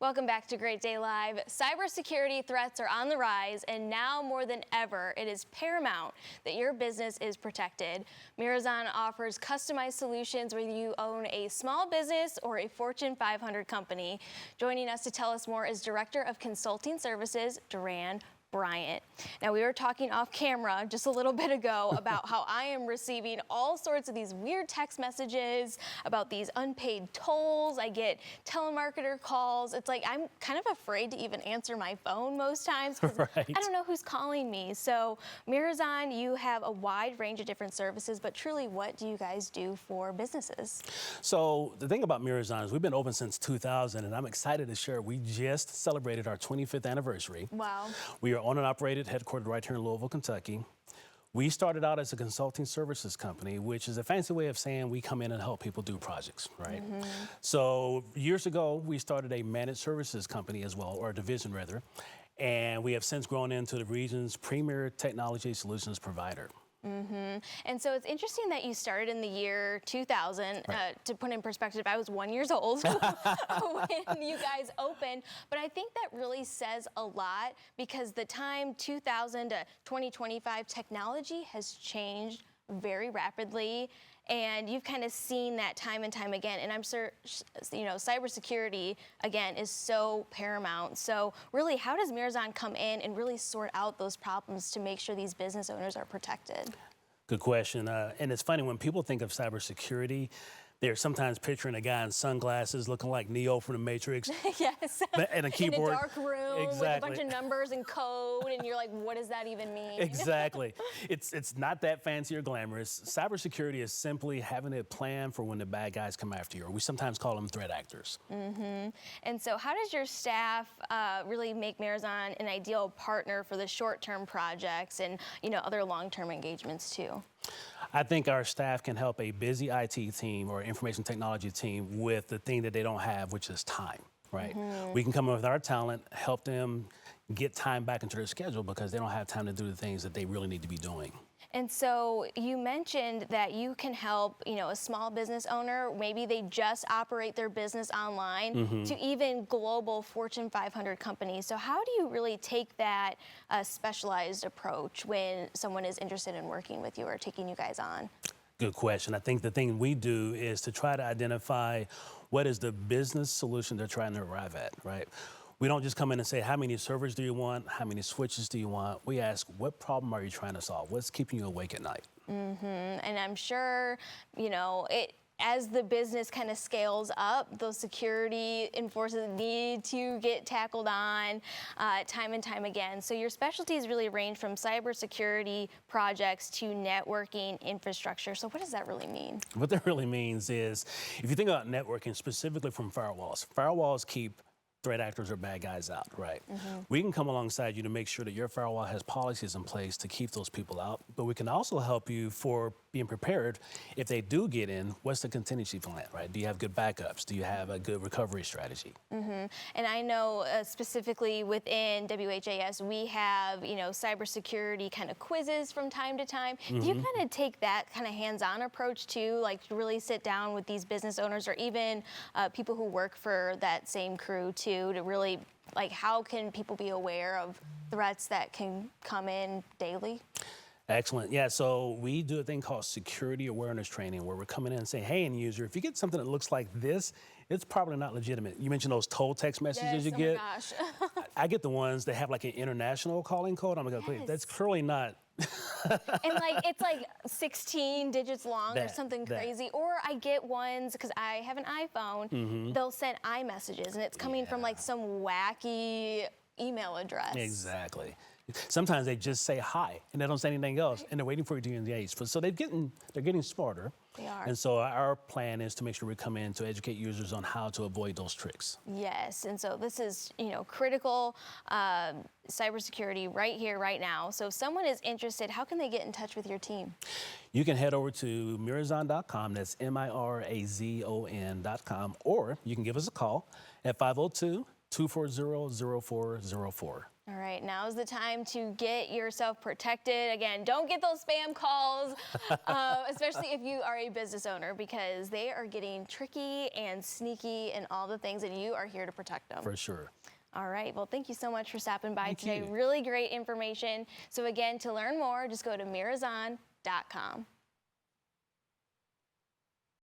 Welcome back to Great Day Live. Cybersecurity threats are on the rise, and now more than ever, it is paramount that your business is protected. Mirazon offers customized solutions whether you own a small business or a Fortune 500 company. Joining us to tell us more is Director of Consulting Services, Duran Bryant. Now, we were talking off camera just a little bit ago about how I am receiving all sorts of these weird text messages about these unpaid tolls. I get telemarketer calls. It's like I'm kind of afraid to even answer my phone most times because I don't know who's calling me. So Mirazon, you have a wide range of different services, but truly, what do you guys do for businesses? So the thing about Mirazon is we've been open since 2000, and I'm excited to share we just celebrated our 25th anniversary. Wow. We are owned and operated, headquartered right here in Louisville, Kentucky. We started out as a consulting services company, which is a fancy way of saying we come in and help people do projects, right? So years ago, we started a managed services company as well, or a division rather, and we have since grown into the region's premier technology solutions provider. And so it's interesting that you started in the year 2000. To put in perspective, I was 1 year old when you guys opened. But I think that really says a lot because the time 2000 to 2025, technology has changed very rapidly. And you've kind of seen that time and time again. And I'm sure, you know, cybersecurity, again, is so paramount. So really, how does Mirazon come in and really sort out those problems to make sure these business owners are protected? Good question. And it's funny, when people think of cybersecurity, they're sometimes picturing a guy in sunglasses looking like Neo from the Matrix. Yes. And a keyboard. In a dark room with a bunch of numbers and code, and you're like, what does that even mean? Exactly. It's not that fancy or glamorous. Cybersecurity is simply having a plan for when the bad guys come after you, or we sometimes call them threat actors. And so how does your staff really make Mirazon an ideal partner for the short-term projects and, you know, other long-term engagements too? I think our staff can help a busy IT team or information technology team with the thing that they don't have, which is time, right? We can come in with our talent, help them get time back into their schedule because they don't have time to do the things that they really need to be doing. And so you mentioned that you can help, you know, a small business owner, maybe they just operate their business online, to even global Fortune 500 companies. So how do you really take that specialized approach when someone is interested in working with you or taking you guys on? Good question. I think the thing we do is to try to identify what is the business solution they're trying to arrive at, right? We don't just come in and say, how many servers do you want? How many switches do you want? We ask, what problem are you trying to solve? What's keeping you awake at night? And I'm sure, you know, as the business kind of scales up, those security enforcers need to get tackled on time and time again. So your specialties really range from cybersecurity projects to networking infrastructure. So what does that really mean? What that really means is, if you think about networking specifically from firewalls keep threat actors or bad guys out, right? We can come alongside you to make sure that your firewall has policies in place to keep those people out, but we can also help you for being prepared if they do get in. What's the contingency plan, right? Do you have good backups? Do you have a good recovery strategy? And I know specifically within WHAS, we have, you know, cybersecurity kind of quizzes from time to time. Do you kind of take that kind of hands-on approach too, like to really sit down with these business owners or even people who work for that same crew too, to really, like, how can people be aware of threats that can come in daily? Excellent. Yeah, so we do a thing called security awareness training where we're coming in and saying, hey, end user, if you get something that looks like this, it's probably not legitimate. You mentioned those toll text messages you get. Oh my gosh. I get the ones that have like an international calling code. I'm like, wait, that's clearly not. And like it's like 16 digits long or something crazy. Or I get ones, because I have an iPhone, they'll send iMessages and it's coming from like some wacky email address. Exactly. Sometimes they just say hi and they don't say anything else and they're waiting for you to engage. So they're getting smarter. They are. And so our plan is to make sure we come in to educate users on how to avoid those tricks. Yes, and so this is, you know, critical cybersecurity right here, right now. So if someone is interested, how can they get in touch with your team? You can head over to mirazon.com, that's Mirazon.com, or you can give us a call at 502-240-0404. All right, now's the time to get yourself protected. Again, don't get those spam calls, especially if you are a business owner, because they are getting tricky and sneaky and all the things, and you are here to protect them. For sure. All right, well, thank you so much for stopping by Thank today. you. Really great information. So again, to learn more, just go to Mirazon.com.